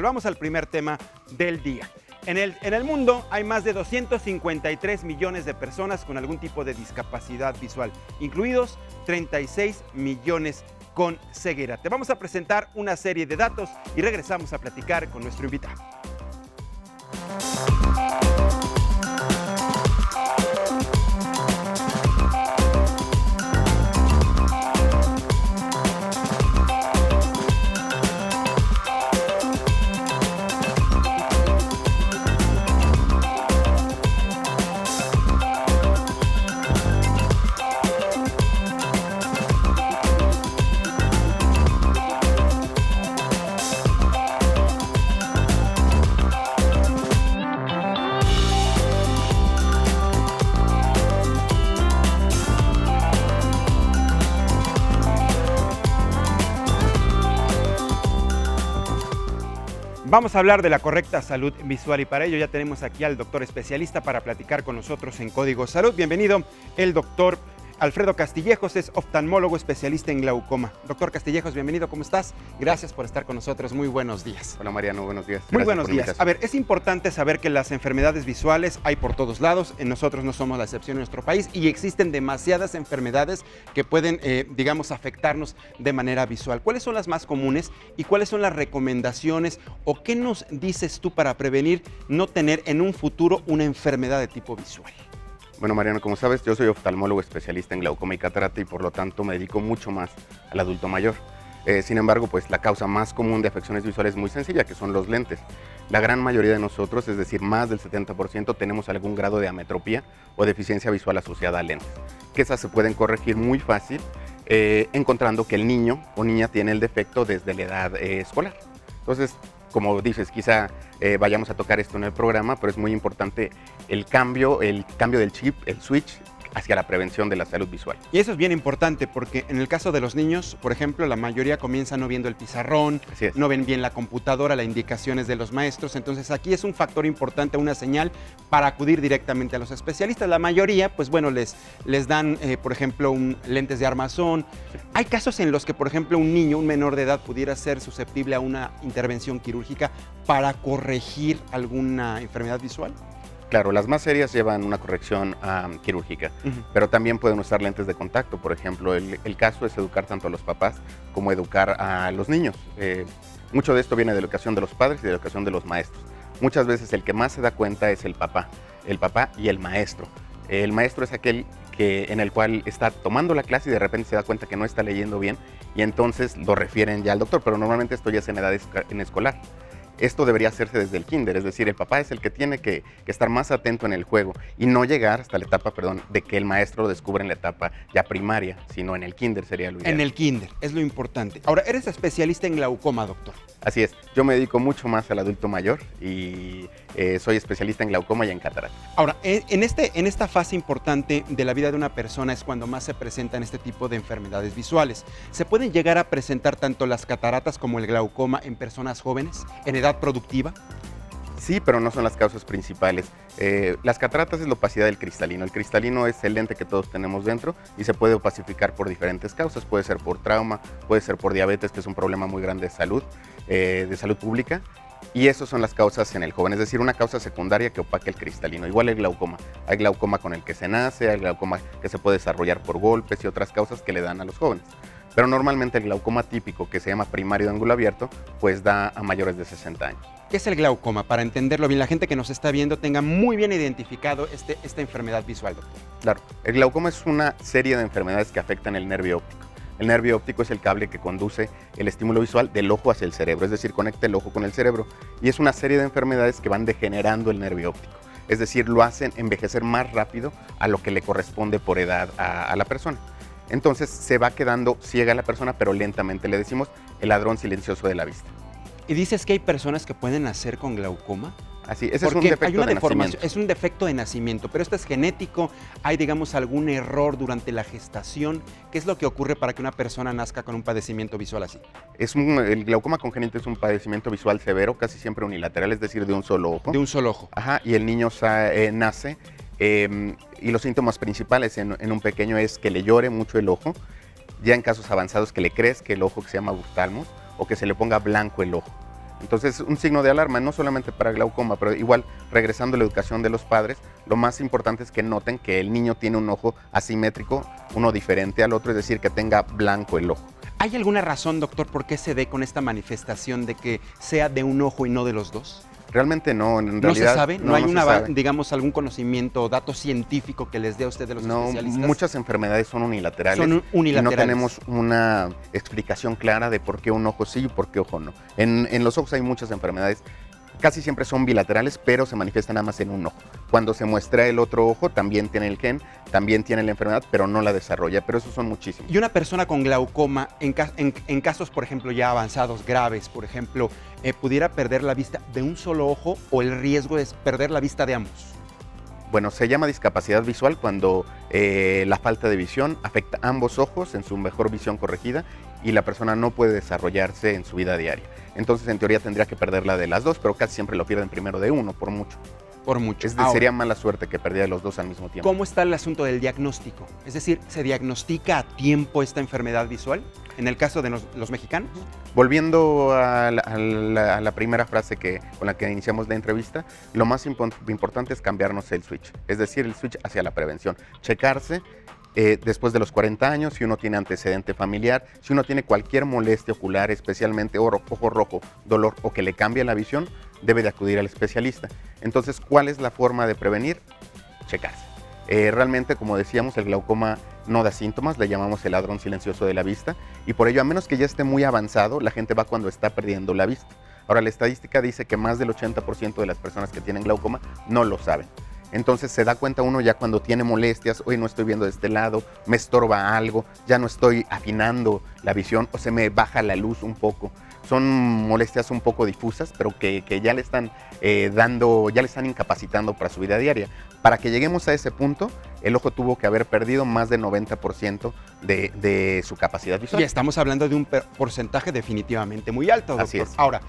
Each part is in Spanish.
Vamos al primer tema del día. En el mundo hay más de 253 millones de personas con algún tipo de discapacidad visual, incluidos 36 millones con ceguera. Te vamos a presentar una serie de datos y regresamos a platicar con nuestro invitado. Vamos a hablar de la correcta salud visual y para ello ya tenemos aquí al doctor especialista para platicar con nosotros en Código Salud. Bienvenido, el doctor Alfredo Castillejos, es oftalmólogo especialista en glaucoma. Doctor Castillejos, bienvenido, ¿cómo estás? Gracias por estar con nosotros, muy buenos días. Hola Mariano, buenos días. Muy buenos días. A ver, es importante saber que las enfermedades visuales hay por todos lados, nosotros no somos la excepción en nuestro país y existen demasiadas enfermedades que pueden, digamos, afectarnos de manera visual. ¿Cuáles son las más comunes y cuáles son las recomendaciones o qué nos dices tú para prevenir no tener en un futuro una enfermedad de tipo visual? Bueno, Mariano, como sabes, yo soy oftalmólogo especialista en glaucoma y catarata y por lo tanto me dedico mucho más al adulto mayor. Sin embargo, pues la causa más común de afecciones visuales es muy sencilla, que son los lentes. La gran mayoría de nosotros, es decir, más del 70%, tenemos algún grado de ametropía o deficiencia visual asociada a lentes, que esas se pueden corregir muy fácil encontrando que el niño o niña tiene el defecto desde la edad escolar. Entonces, como dices, quizá vayamos a tocar esto en el programa, pero es muy importante el cambio del chip, el switch hacia la prevención de la salud visual. Y eso es bien importante porque en el caso de los niños, por ejemplo, la mayoría comienza no viendo el pizarrón, no ven bien la computadora, las indicaciones de los maestros, entonces aquí es un factor importante, una señal para acudir directamente a los especialistas. La mayoría, pues bueno, les dan, por ejemplo, lentes de armazón. Hay casos en los que, por ejemplo, un niño, un menor de edad, pudiera ser susceptible a una intervención quirúrgica para corregir alguna enfermedad visual. Claro, las más serias llevan una corrección quirúrgica, pero también pueden usar lentes de contacto. Por ejemplo, el caso es educar tanto a los papás como educar a los niños. Mucho de esto viene de la educación de los padres y de la educación de los maestros. Muchas veces el que más se da cuenta es el papá y el maestro. El maestro es aquel en el cual está tomando la clase y de repente se da cuenta que no está leyendo bien y entonces lo refieren ya al doctor, pero normalmente esto ya es en edad escolar. Esto debería hacerse desde el kinder, es decir, el papá es el que tiene que estar más atento en el juego y no llegar hasta la etapa, de que el maestro lo descubra en la etapa ya primaria, sino en el kinder sería lo ideal. En el kinder, es lo importante. Ahora, eres especialista en glaucoma, doctor. Así es, yo me dedico mucho más al adulto mayor y soy especialista en glaucoma y en catarata. Ahora, en esta fase importante de la vida de una persona es cuando más se presentan este tipo de enfermedades visuales. ¿Se pueden llegar a presentar tanto las cataratas como el glaucoma en personas jóvenes, en edad productiva? Sí, pero no son las causas principales. Las cataratas es la opacidad del cristalino. El cristalino es el lente que todos tenemos dentro y se puede opacificar por diferentes causas. Puede ser por trauma, puede ser por diabetes, que es un problema muy grande de salud pública. Y esas son las causas en el joven, es decir, una causa secundaria que opaca el cristalino. Igual el glaucoma. Hay glaucoma con el que se nace, hay glaucoma que se puede desarrollar por golpes y otras causas que le dan a los jóvenes. Pero normalmente el glaucoma típico, que se llama primario de ángulo abierto, pues da a mayores de 60 años. ¿Qué es el glaucoma? Para entenderlo bien, la gente que nos está viendo tenga muy bien identificado esta enfermedad visual, doctor. Claro, el glaucoma es una serie de enfermedades que afectan el nervio óptico. El nervio óptico es el cable que conduce el estímulo visual del ojo hacia el cerebro, es decir, conecta el ojo con el cerebro. Y es una serie de enfermedades que van degenerando el nervio óptico. Es decir, lo hacen envejecer más rápido a lo que le corresponde por edad a la persona. Entonces se va quedando ciega la persona, pero lentamente. Le decimos el ladrón silencioso de la vista. ¿Y dices que hay personas que pueden nacer con glaucoma? Así, ese es un defecto de nacimiento. Es un defecto de nacimiento, pero esto es genético. ¿Hay, digamos, algún error durante la gestación? ¿Qué es lo que ocurre para que una persona nazca con un padecimiento visual así? El glaucoma congénito es un padecimiento visual severo, casi siempre unilateral, es decir, de un solo ojo. De un solo ojo. Ajá, y el niño nace y los síntomas principales en un pequeño es que le llore mucho el ojo, ya en casos avanzados que le crezca el ojo, que se llama oftalmos, o que se le ponga blanco el ojo. Entonces, un signo de alarma, no solamente para glaucoma, pero igual, regresando a la educación de los padres, lo más importante es que noten que el niño tiene un ojo asimétrico, uno diferente al otro, es decir, que tenga blanco el ojo. ¿Hay alguna razón, doctor, por qué se dé con esta manifestación de que sea de un ojo y no de los dos? Realmente no, en realidad... ¿No se sabe? ¿No hay digamos, algún conocimiento o dato científico que les dé a usted de los especialistas? No, muchas enfermedades son unilaterales. Son unilaterales. Y no tenemos una explicación clara de por qué un ojo sí y por qué ojo no. En los ojos hay muchas enfermedades. Casi siempre son bilaterales, pero se manifiestan nada más en un ojo. Cuando se muestra el otro ojo, también tiene el gen, también tiene la enfermedad, pero no la desarrolla. Pero esos son muchísimos. Y una persona con glaucoma, en casos, por ejemplo, ya avanzados, graves, por ejemplo, ¿pudiera perder la vista de un solo ojo o el riesgo es perder la vista de ambos? Bueno, se llama discapacidad visual cuando la falta de visión afecta a ambos ojos en su mejor visión corregida y la persona no puede desarrollarse en su vida diaria. Entonces, en teoría, tendría que perderla de las dos, pero casi siempre lo pierden primero de uno, por mucho. Por mucho. Sería mala suerte que perdiera los dos al mismo tiempo. ¿Cómo está el asunto del diagnóstico? Es decir, ¿se diagnostica a tiempo esta enfermedad visual en el caso de los mexicanos? Volviendo a la primera frase con la que iniciamos la entrevista, lo más importante es cambiarnos el switch, es decir, el switch hacia la prevención. Checarse después de los 40 años, si uno tiene antecedente familiar, si uno tiene cualquier molestia ocular, especialmente ojo rojo, dolor o que le cambie la visión, debe de acudir al especialista. Entonces, ¿cuál es la forma de prevenir? Checarse. Realmente, como decíamos, el glaucoma no da síntomas, le llamamos el ladrón silencioso de la vista, y por ello, a menos que ya esté muy avanzado, la gente va cuando está perdiendo la vista. Ahora, la estadística dice que más del 80% de las personas que tienen glaucoma no lo saben. Entonces se da cuenta uno ya cuando tiene molestias, hoy no estoy viendo de este lado, me estorba algo, ya no estoy afinando la visión o se me baja la luz un poco. Son molestias un poco difusas, pero que ya le están ya le están incapacitando para su vida diaria. Para que lleguemos a ese punto, el ojo tuvo que haber perdido más del 90% de su capacidad visual. Y estamos hablando de un porcentaje definitivamente muy alto, doctor. Así es. Ahora,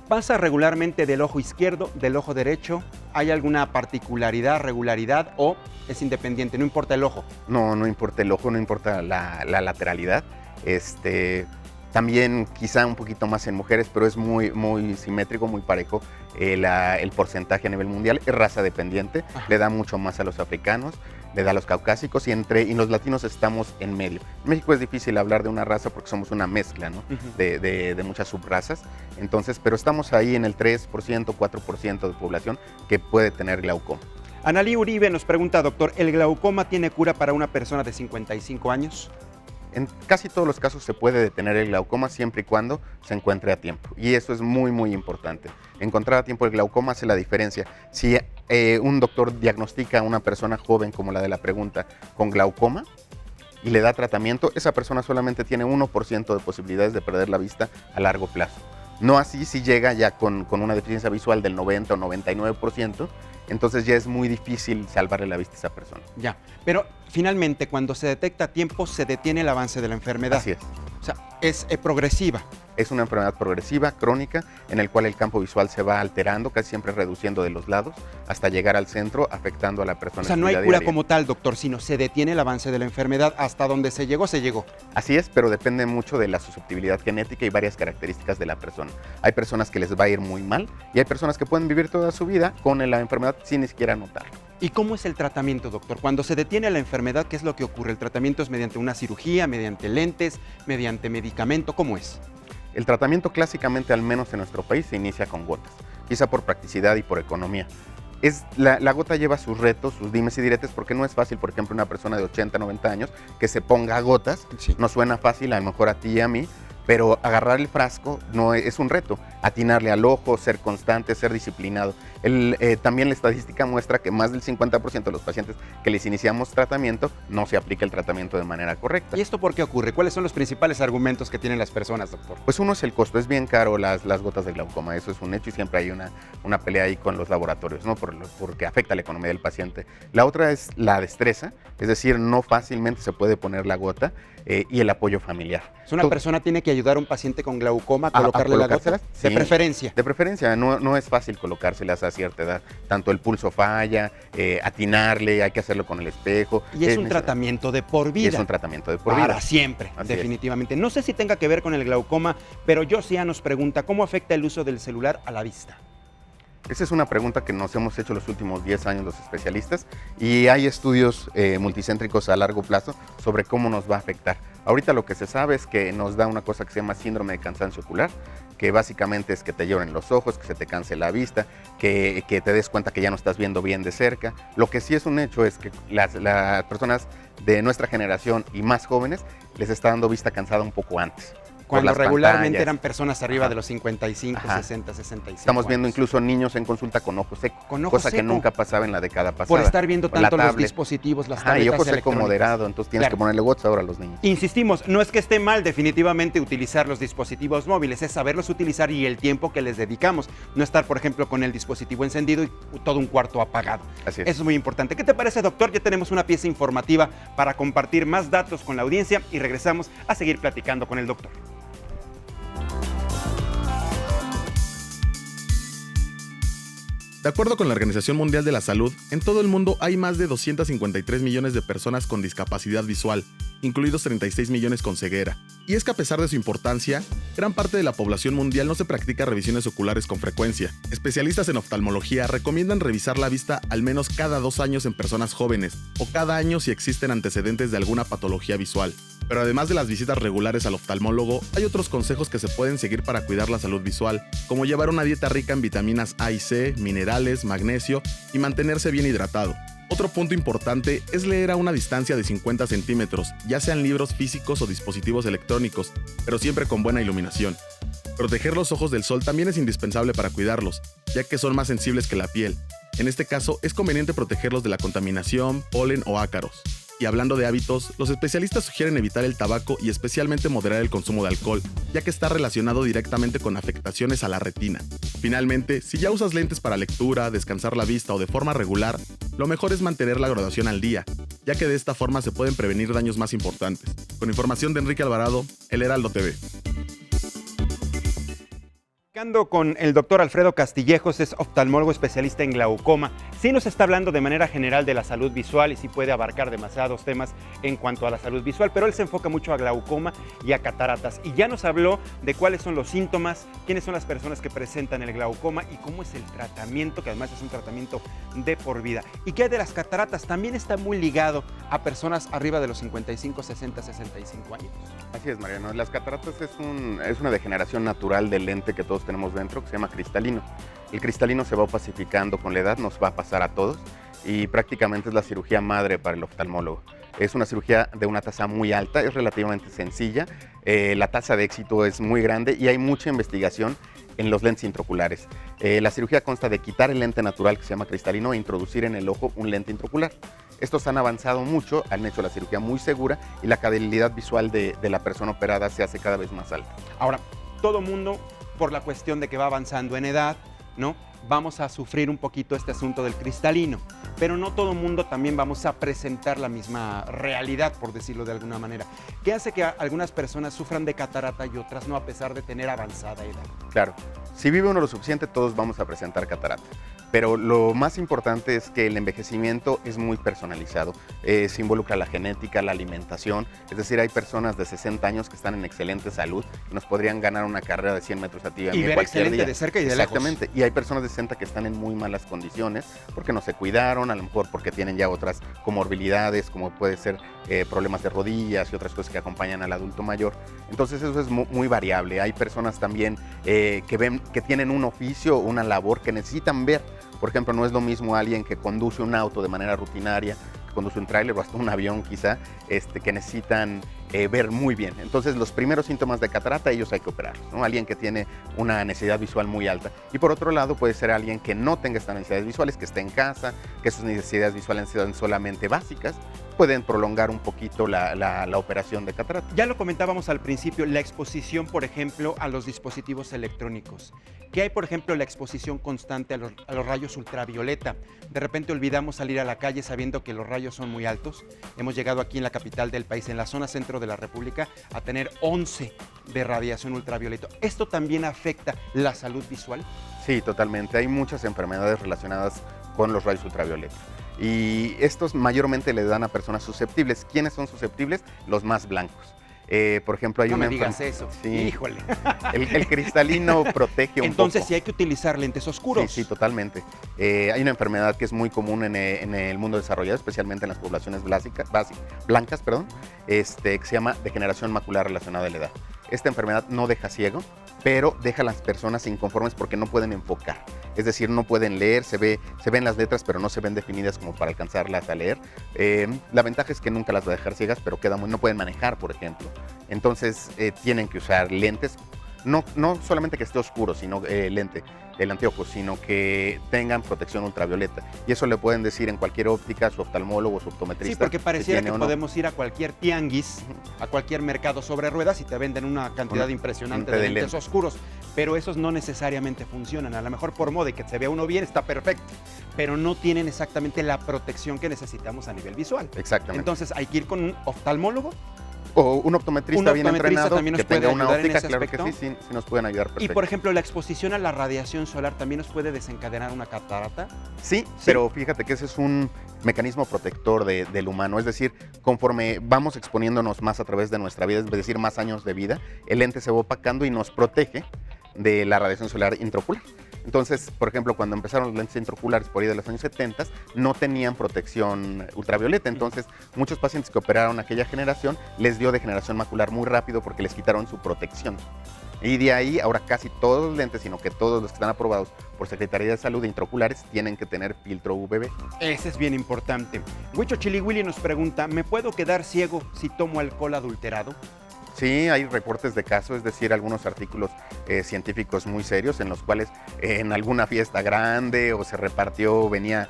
¿pasa regularmente del ojo izquierdo, del ojo derecho? ¿Hay alguna particularidad, regularidad o es independiente? No importa el ojo. No importa el ojo, no importa la lateralidad. También quizá un poquito más en mujeres, pero es muy simétrico, muy parejo el porcentaje a nivel mundial. Es raza dependiente, le da mucho más a los africanos, le da a los caucásicos y los latinos estamos en medio. En México es difícil hablar de una raza porque somos una mezcla, ¿no? de muchas subrazas. Entonces, pero estamos ahí en el 3%, 4% de población que puede tener glaucoma. Analí Uribe nos pregunta, doctor, ¿el glaucoma tiene cura para una persona de 55 años? En casi todos los casos se puede detener el glaucoma siempre y cuando se encuentre a tiempo. Y eso es muy importante. Encontrar a tiempo el glaucoma hace la diferencia. Si un doctor diagnostica a una persona joven, como la de la pregunta, con glaucoma y le da tratamiento, esa persona solamente tiene 1% de posibilidades de perder la vista a largo plazo. No así si llega ya con una deficiencia visual del 90 o 99%, entonces ya es muy difícil salvarle la vista a esa persona. Ya, pero finalmente cuando se detecta a tiempo se detiene el avance de la enfermedad. Así es. O sea, es progresiva. Es una enfermedad progresiva, crónica, en el cual el campo visual se va alterando, casi siempre reduciendo de los lados, hasta llegar al centro, afectando a la persona. O sea, no hay cura como tal, doctor, sino se detiene el avance de la enfermedad hasta donde se llegó, se llegó. Así es, pero depende mucho de la susceptibilidad genética y varias características de la persona. Hay personas que les va a ir muy mal y hay personas que pueden vivir toda su vida con la enfermedad sin ni siquiera notarlo. ¿Y cómo es el tratamiento, doctor? Cuando se detiene la enfermedad, ¿qué es lo que ocurre? ¿El tratamiento es mediante una cirugía, mediante lentes, mediante medicamento? ¿Cómo es? El tratamiento clásicamente, al menos en nuestro país, se inicia con gotas, quizá por practicidad y por economía. La gota lleva sus retos, sus dimes y diretes, porque no es fácil, por ejemplo, una persona de 80, 90 años que se ponga gotas. Sí. No suena fácil, a lo mejor a ti y a mí, pero agarrar el frasco no es un reto. Atinarle al ojo, ser constante, ser disciplinado. También la estadística muestra que más del 50% de los pacientes que les iniciamos tratamiento no se aplica el tratamiento de manera correcta. ¿Y esto por qué ocurre? ¿Cuáles son los principales argumentos que tienen las personas, doctor? Pues uno es el costo. Es bien caro las gotas de glaucoma, eso es un hecho y siempre hay una pelea ahí con los laboratorios, ¿no? Porque afecta la economía del paciente. La otra es la destreza, es decir, no fácilmente se puede poner la gota. y el apoyo familiar. Una persona tiene que ayudar a un paciente con glaucoma a colocarle la gota, sí, de preferencia. De preferencia, no es fácil colocárselas a cierta edad. Tanto el pulso falla, atinarle, hay que hacerlo con el espejo. Y es un tratamiento de por vida. Es un tratamiento de por vida. Para siempre, así definitivamente. No sé si tenga que ver con el glaucoma, pero Josia nos pregunta, ¿cómo afecta el uso del celular a la vista? Esa es una pregunta que nos hemos hecho los últimos 10 años los especialistas y hay estudios multicéntricos a largo plazo sobre cómo nos va a afectar. Ahorita lo que se sabe es que nos da una cosa que se llama síndrome de cansancio ocular, que básicamente es que te lloren los ojos, que se te canse la vista, que te des cuenta que ya no estás viendo bien de cerca. Lo que sí es un hecho es que las personas de nuestra generación y más jóvenes les está dando vista cansada un poco antes. Cuando regularmente eran personas arriba de los 55, 60, 65 Estamos viendo incluso niños en consulta con ojo seco, cosa que nunca pasaba en la década pasada. Por estar viendo tanto los dispositivos, las tabletas y ojo seco moderado, entonces tienes que ponerle watts ahora a los niños. Insistimos, no es que esté mal definitivamente utilizar los dispositivos móviles, es saberlos utilizar y el tiempo que les dedicamos. No estar, por ejemplo, con el dispositivo encendido y todo un cuarto apagado. Así es. Eso es muy importante. ¿Qué te parece, doctor? Ya tenemos una pieza informativa para compartir más datos con la audiencia y regresamos a seguir platicando con el doctor. De acuerdo con la Organización Mundial de la Salud, en todo el mundo hay más de 253 millones de personas con discapacidad visual, incluidos 36 millones con ceguera. Y es que a pesar de su importancia, gran parte de la población mundial no se practica revisiones oculares con frecuencia. Especialistas en oftalmología recomiendan revisar la vista al menos cada 2 años en personas jóvenes, o cada año si existen antecedentes de alguna patología visual. Pero además de las visitas regulares al oftalmólogo, hay otros consejos que se pueden seguir para cuidar la salud visual, como llevar una dieta rica en vitaminas A y C, minerales, magnesio y mantenerse bien hidratado. Otro punto importante es leer a una distancia de 50 centímetros, ya sean libros físicos o dispositivos electrónicos, pero siempre con buena iluminación. Proteger los ojos del sol también es indispensable para cuidarlos, ya que son más sensibles que la piel. En este caso, es conveniente protegerlos de la contaminación, polen o ácaros. Y hablando de hábitos, los especialistas sugieren evitar el tabaco y especialmente moderar el consumo de alcohol, ya que está relacionado directamente con afectaciones a la retina. Finalmente, si ya usas lentes para lectura, descansar la vista o de forma regular, lo mejor es mantener la graduación al día, ya que de esta forma se pueden prevenir daños más importantes. Con información de Enrique Alvarado, El Heraldo TV. Con el doctor Alfredo Castillejos, es oftalmólogo especialista en glaucoma. Sí nos está hablando de manera general de la salud visual y sí puede abarcar demasiados temas en cuanto a la salud visual, pero él se enfoca mucho a glaucoma y a cataratas. Y ya nos habló de cuáles son los síntomas, quiénes son las personas que presentan el glaucoma y cómo es el tratamiento, que además es un tratamiento de por vida. ¿Y qué hay de las cataratas? También está muy ligado a personas arriba de los 55, 60, 65 años. Así es, Mariano. Las cataratas es una degeneración natural del lente que todos tenemos dentro, que se llama cristalino. El cristalino se va opacificando con la edad, nos va a pasar a todos y prácticamente es la cirugía madre para el oftalmólogo. Es una cirugía de una tasa muy alta, es relativamente sencilla, la tasa de éxito es muy grande y hay mucha investigación en los lentes intraoculares. La cirugía consta de quitar el lente natural que se llama cristalino e introducir en el ojo un lente intraocular. Estos han avanzado mucho, han hecho la cirugía muy segura y la calidad visual de la persona operada se hace cada vez más alta. Ahora, todo mundo, por la cuestión de que va avanzando en edad, ¿no? Vamos a sufrir un poquito este asunto del cristalino, pero no todo mundo también vamos a presentar la misma realidad, por decirlo de alguna manera. ¿Qué hace que algunas personas sufran de catarata y otras no, a pesar de tener avanzada edad? Claro, si vive uno lo suficiente, todos vamos a presentar catarata. Pero lo más importante es que el envejecimiento es muy personalizado. Se involucra la genética, la alimentación. Es decir, hay personas de 60 años que están en excelente salud y nos podrían ganar una carrera de 100 metros a ti y ver cualquier día. De cerca y de Exactamente. lejos. Y hay personas de 60 que están en muy malas condiciones porque no se cuidaron, a lo mejor porque tienen ya otras comorbilidades, como puede ser problemas de rodillas y otras cosas que acompañan al adulto mayor. Entonces eso es muy variable. Hay personas también que tienen un oficio, una labor que necesitan ver. Por ejemplo, no es lo mismo alguien que conduce un auto de manera rutinaria, que conduce un tráiler o hasta un avión quizá, que necesitan ver muy bien. Entonces, los primeros síntomas de catarata, ellos hay que operarlos, ¿no? Alguien que tiene una necesidad visual muy alta. Y por otro lado, puede ser alguien que no tenga estas necesidades visuales, que esté en casa, que sus necesidades visuales sean solamente básicas, pueden prolongar un poquito la operación de catarata. Ya lo comentábamos al principio, la exposición, por ejemplo, a los dispositivos electrónicos. ¿Qué hay, por ejemplo, la exposición constante a los rayos ultravioleta? De repente olvidamos salir a la calle sabiendo que los rayos son muy altos. Hemos llegado aquí en la capital del país, en la zona centro centro de la República a tener 11 de radiación ultravioleta. ¿Esto también afecta la salud visual? Sí, totalmente. Hay muchas enfermedades relacionadas con los rayos ultravioleta. Y estos mayormente le dan a personas susceptibles. ¿Quiénes son susceptibles? Los más blancos. Por ejemplo, hay no una me digas eso. Sí. Híjole. El cristalino protege un Entonces, poco. sí hay que utilizar lentes oscuros. Sí, totalmente. Hay una enfermedad que es muy común en el mundo desarrollado, especialmente en las poblaciones blancas, que se llama degeneración macular relacionada a la edad. Esta enfermedad no deja ciego, pero deja a las personas inconformes porque no pueden enfocar. Es decir, no pueden leer, se ven las letras, pero no se ven definidas como para alcanzarlas a leer. La ventaja es que nunca las va a dejar ciegas, pero no pueden manejar, por ejemplo. Entonces, tienen que usar lentes, no solamente que esté oscuro, sino el anteojo, sino que tengan protección ultravioleta. Y eso le pueden decir en cualquier óptica, su oftalmólogo, su optometrista. Sí, porque pareciera que podemos ir a cualquier tianguis, a cualquier mercado sobre ruedas y te venden una cantidad impresionante de lentes oscuros. Pero esos no necesariamente funcionan. A lo mejor por moda y que se vea uno bien está perfecto, pero no tienen exactamente la protección que necesitamos a nivel visual. Exactamente. Entonces hay que ir con un oftalmólogo. O un optometrista bien entrenado también nos que tenga una puede ayudar óptica, claro que sí nos pueden ayudar perfecto. Y por ejemplo, la exposición a la radiación solar también nos puede desencadenar una catarata. Sí, pero fíjate que ese es un mecanismo protector del humano, es decir, conforme vamos exponiéndonos más a través de nuestra vida, es decir, más años de vida, el lente se va opacando y nos protege de la radiación solar intraocular. Entonces, por ejemplo, cuando empezaron los lentes intraoculares por ahí de los años 70, no tenían protección ultravioleta. Entonces, muchos pacientes que operaron aquella generación les dio degeneración macular muy rápido porque les quitaron su protección. Y de ahí, ahora casi todos los lentes, sino que todos los que están aprobados por Secretaría de Salud de intraoculares tienen que tener filtro UVB. Ese es bien importante. Huicho Chili Willy nos pregunta, ¿me puedo quedar ciego si tomo alcohol adulterado? Sí, hay reportes de casos, es decir, algunos artículos científicos muy serios en los cuales en alguna fiesta grande o se repartió, venía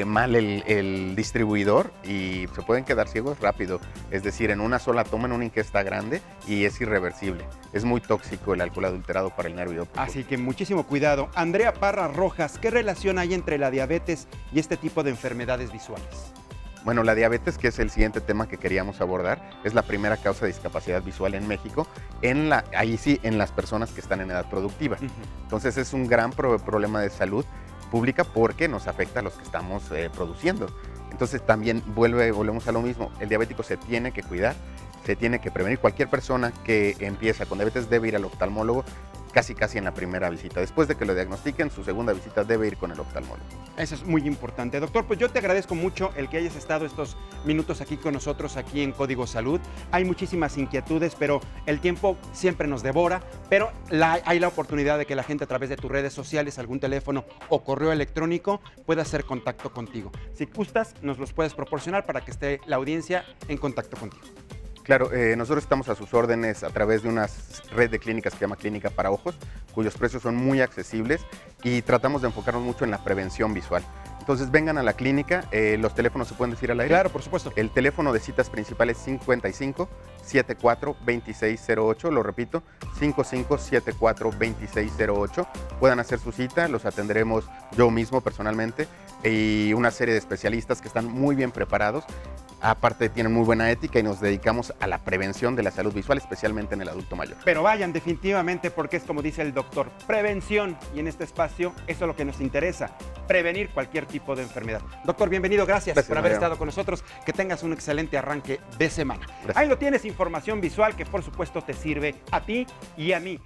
mal el distribuidor y se pueden quedar ciegos rápido. Es decir, en una sola toma, en una ingesta grande y es irreversible. Es muy tóxico el alcohol adulterado para el nervio óptico. Así que muchísimo cuidado. Andrea Parra Rojas, ¿qué relación hay entre la diabetes y este tipo de enfermedades visuales? Bueno, la diabetes, que es el siguiente tema que queríamos abordar, es la primera causa de discapacidad visual en México, ahí sí, en las personas que están en edad productiva. Entonces es un gran problema de salud pública porque nos afecta a los que estamos produciendo. Entonces también volvemos a lo mismo, el diabético se tiene que cuidar, se tiene que prevenir. Cualquier persona que empieza con diabetes debe ir al oftalmólogo casi en la primera visita. Después de que lo diagnostiquen, su segunda visita debe ir con el oftalmólogo. Eso es muy importante. Doctor, pues yo te agradezco mucho el que hayas estado estos minutos aquí con nosotros, aquí en Código Salud. Hay muchísimas inquietudes, pero el tiempo siempre nos devora, pero hay la oportunidad de que la gente a través de tus redes sociales, algún teléfono o correo electrónico pueda hacer contacto contigo. Si gustas, nos los puedes proporcionar para que esté la audiencia en contacto contigo. Claro, nosotros estamos a sus órdenes a través de una red de clínicas que se llama Clínica para Ojos, cuyos precios son muy accesibles y tratamos de enfocarnos mucho en la prevención visual. Entonces vengan a la clínica, los teléfonos se pueden decir al aire. Claro, por supuesto. El teléfono de citas principal es 55 74 2608, lo repito, 55 74 2608. Puedan hacer su cita, los atenderemos yo mismo personalmente y una serie de especialistas que están muy bien preparados. Aparte tienen muy buena ética y nos dedicamos a la prevención de la salud visual, especialmente en el adulto mayor. Pero vayan definitivamente porque es como dice el doctor, prevención, y en este espacio eso es lo que nos interesa, prevenir cualquier tipo de enfermedad. Doctor, bienvenido, gracias por haber estado con nosotros, que tengas un excelente arranque de semana. Gracias. Ahí lo tienes, información visual que por supuesto te sirve a ti y a mí.